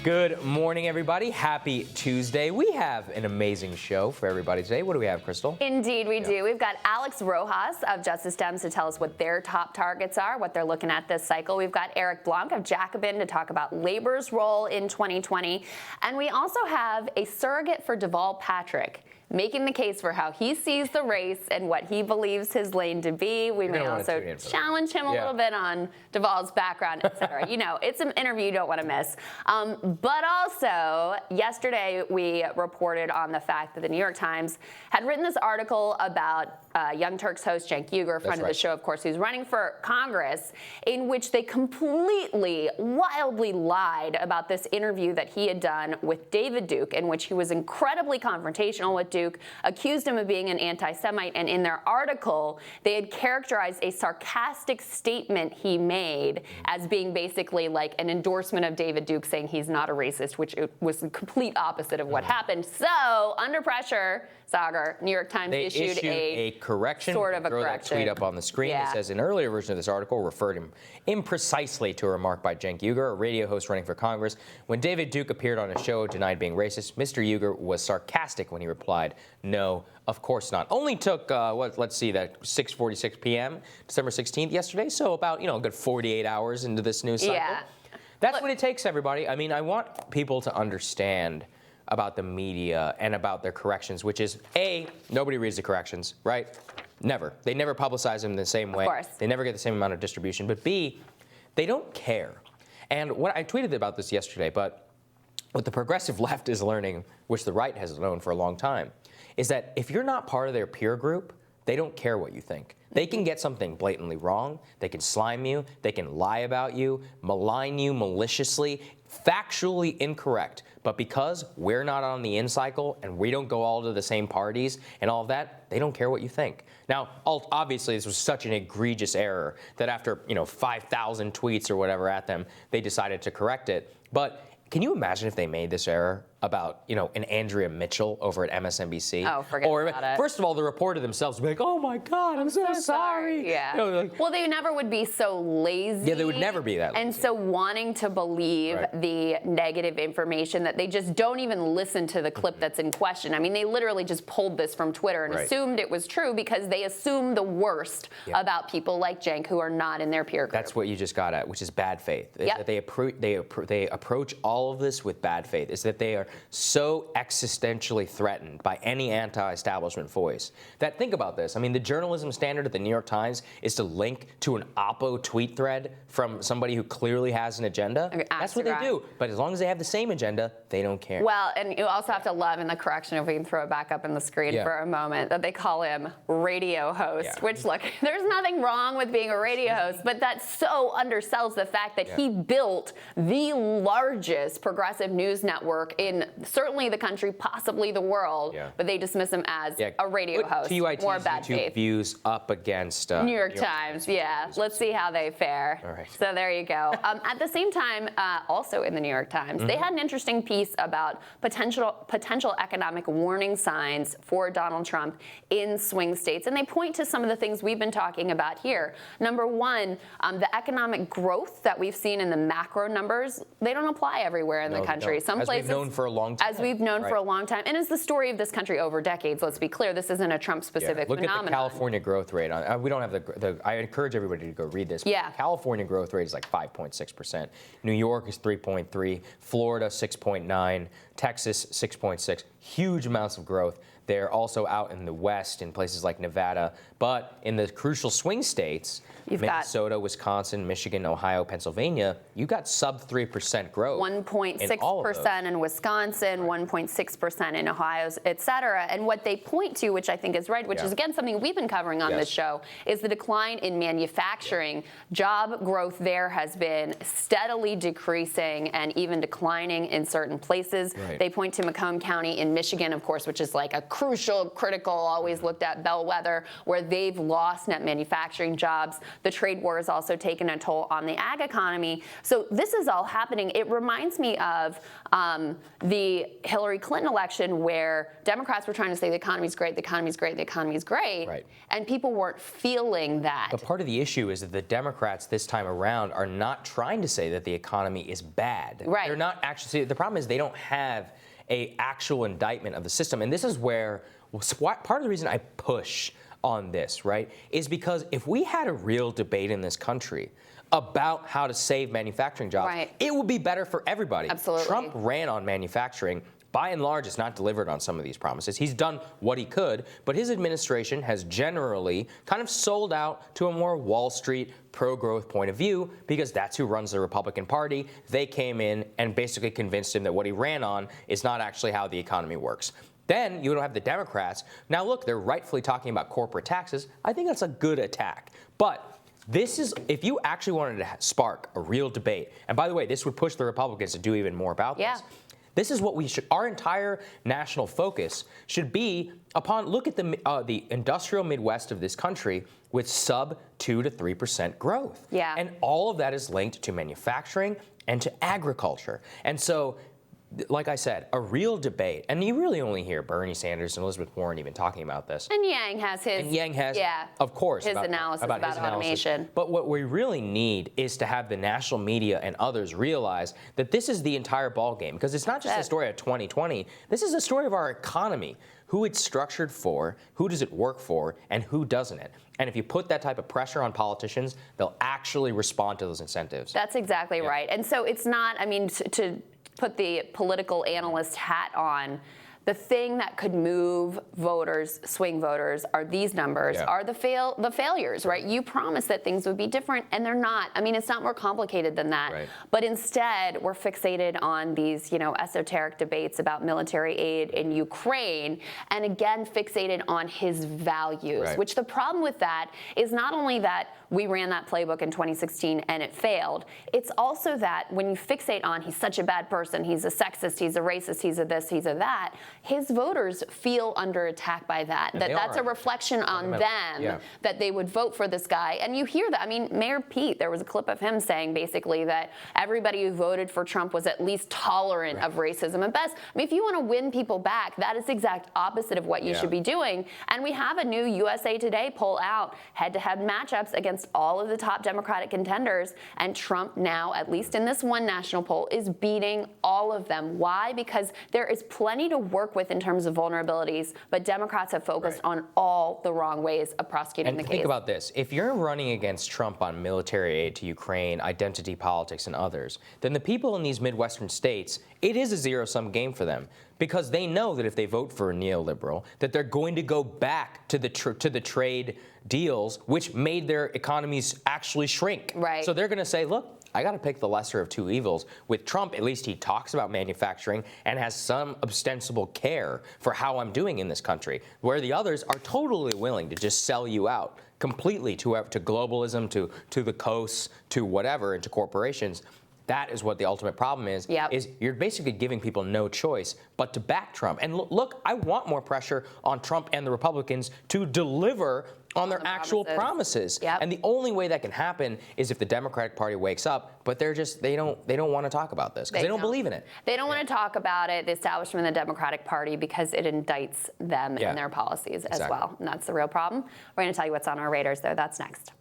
Good morning, everybody. Happy Tuesday. We have an amazing show for everybody today. What do we have, Krystal? Indeed, we do. We've got Alex Rojas of Justice Dems to tell us what their top targets are, what they're looking at this cycle. We've got Eric Blanc of Jacobin to talk about labor's role in 2020. And we also have a surrogate for Deval Patrick, making the case for how he sees the race and what he believes his lane to be. We may also challenge him a little bit on Deval's background, et cetera. You know, it's an interview you don't want to miss. But also, yesterday we reported on the fact that the New York Times had written this article about Young Turks host Cenk, a friend of the show, of course, who's running for Congress, in which they completely, wildly lied about this interview that he had done with David Duke, in which he was incredibly confrontational with Duke, accused him of being an anti-Semite, and in their article, they had characterized a sarcastic statement he made as being basically like an endorsement of David Duke, saying he's not a racist, which was the complete opposite of what happened. So, under pressure, Saagar, New York Times issued a correction. Sort of a throw correction. That tweet up on the screen. It says an earlier version of this article referred him imprecisely to a remark by Cenk, a radio host running for Congress. When David Duke appeared on a show denied being racist, Mr. Uyghur was sarcastic when he replied, "No, of course not." Only took let's see, that 6:46 p.m. December 16th yesterday. So about a good 48 hours into this news cycle. Yeah. That's what it takes, everybody. I mean, I want people to understand about the media and about their corrections, which is, A, nobody reads the corrections, right? Never. They never publicize them the same way. Of course. They never get the same amount of distribution. But B, they don't care. And what I tweeted about this yesterday, but what the progressive left is learning, which the right has known for a long time, is that if you're not part of their peer group, they don't care what you think. They can get something blatantly wrong. They can slime you. They can lie about you, malign you maliciously, factually incorrect. But because we're not on the in cycle and we don't go all to the same parties and all of that, they don't care what you think. Now, obviously, this was such an egregious error that after 5,000 tweets or whatever at them, they decided to correct it. But can you imagine if they made this error about, an Andrea Mitchell over at MSNBC? Oh, forget about it. First of all, the reporter themselves would be like, "Oh my God, I'm so sorry." Yeah. Well, they never would be so lazy. Yeah, they would never be that lazy. And so wanting to believe the negative information that they just don't even listen to the clip that's in question. I mean, they literally just pulled this from Twitter and assumed it was true because they assume the worst about people like Cenk who are not in their peer group. That's what you just got at, which is bad faith. That they approach all of this with bad faith. Is that they are so existentially threatened by any anti-establishment voice that, think about this. I mean, the journalism standard at the New York Times is to link to an Oppo tweet thread from somebody who clearly has an agenda. That's what they do. But as long as they have the same agenda, they don't care. Well, and you also have to love in the correction, if we can throw it back up on the screen for a moment, that they call him radio host, which, look, there's nothing wrong with being a radio host, but that so undersells the fact that he built the largest progressive news network in certainly the country, possibly the world, but they dismiss him as a radio host. More bad YouTube faith. views up against New York Times. Let's see how they fare. All right. So there you go. At the same time, also in the New York Times, they had an interesting piece about potential economic warning signs for Donald Trump in swing states, and they point to some of the things we've been talking about here. Number one, the economic growth that we've seen in the macro numbers, they don't apply everywhere in the country. Some places, as we've known for a long time. As we've known for a long time, and it's the story of this country over decades. Let's be clear, this isn't a Trump-specific phenomenon. Look at the California growth rate. We don't have the. I encourage everybody to go read this. Yeah. California growth rate is like 5.6%. New York is 3.3. Florida 6.9. Texas 6.6. Huge amounts of growth. They're also out in the West in places like Nevada. But in the crucial swing states, Minnesota, Wisconsin, Michigan, Ohio, Pennsylvania, you got sub 3% growth. 1.6% in Wisconsin, 1.6% in Ohio, et cetera. And what they point to, which I think is right, which is again something we've been covering on this show, is the decline in manufacturing. Job growth there has been steadily decreasing and even declining in certain places. They point to Macomb County in Michigan, of course, which is like a crucial, critical, always looked at bellwether, where they've lost net manufacturing jobs. The trade war has also taken a toll on the ag economy. So this is all happening. It reminds me of the Hillary Clinton election, where Democrats were trying to say the economy's great, the economy's great, the economy's great, Right. and people weren't feeling that. But part of the issue is that the Democrats this time around are not trying to say that the economy is bad. Right. They're not actually. See, the problem is they don't have a actual indictment of the system, and this is where part of the reason I push on this, right, is because if we had a real debate in this country about how to save manufacturing jobs, Right. it would be better for everybody. Absolutely. Trump ran on manufacturing. By and large, has not delivered on some of these promises. He's done what he could, but his administration has generally kind of sold out to a more Wall Street, pro-growth point of view, because that's who runs the Republican Party. They came in and basically convinced him that what he ran on is not actually how the economy works. Then you don't have the Democrats. Now look, they're rightfully talking about corporate taxes. I think that's a good attack. But this is, if you actually wanted to spark a real debate, and by the way, this would push the Republicans to do even more about this. This is what we should, our entire national focus should be upon. Look at the industrial Midwest of this country with sub 2 to 3% growth. Yeah. And all of that is linked to manufacturing and to agriculture. And so, like I said, a real debate, and you really only hear Bernie Sanders and Elizabeth Warren even talking about this. And Yang has his. And Yang has, of course, his analysis about his automation. But what we really need is to have the national media and others realize that this is the entire ballgame, because it's not just a story of 2020. This is a story of our economy, who it's structured for, who does it work for, and who doesn't it. And if you put that type of pressure on politicians, they'll actually respond to those incentives. That's exactly right. And so it's not, I mean, to put the political analyst hat on, the thing that could move voters, swing voters, are these numbers, are the failures, right? You promised that things would be different, and they're not. I mean, it's not more complicated than that. Right. But instead, we're fixated on these, esoteric debates about military aid in Ukraine, and again, fixated on his values, Right. which the problem with that is not only that we ran that playbook in 2016 and it failed, it's also that when you fixate on he's such a bad person, he's a sexist, he's a racist, he's a this, he's a that, his voters feel under attack by that. That's a reflection on them that they would vote for this guy. And you hear that. I mean, Mayor Pete, there was a clip of him saying basically that everybody who voted for Trump was at least tolerant of racism at best. I mean, if you want to win people back, that is the exact opposite of what you should be doing. And we have a new USA Today poll out, head-to-head matchups against all of the top Democratic contenders. And Trump now, at least in this one national poll, is beating all of them. Why? Because there is plenty to work with in terms of vulnerabilities, but Democrats have focused on all the wrong ways of prosecuting the case. Think about this. If you're running against Trump on military aid to Ukraine, identity politics, and others, then the people in these Midwestern states, it is a zero-sum game for them, because they know that if they vote for a neoliberal, that they're going to go back to the trade deals, which made their economies actually shrink. Right. So they're going to say, look, I got to pick the lesser of two evils. With Trump, at least he talks about manufacturing and has some ostensible care for how I'm doing in this country, where the others are totally willing to just sell you out completely to globalism, to the coasts, to whatever, and to corporations. That is what the ultimate problem is. Is you're basically giving people no choice but to back Trump. And look, I want more pressure on Trump and the Republicans to deliver on their actual promises. And the only way that can happen is if the Democratic Party wakes up, but they don't want to talk about this because they don't believe in it. They don't want to talk about it, the establishment of the Democratic Party, because it indicts them and their policies as well. And that's the real problem. We're going to tell you what's on our radars, though. That's next.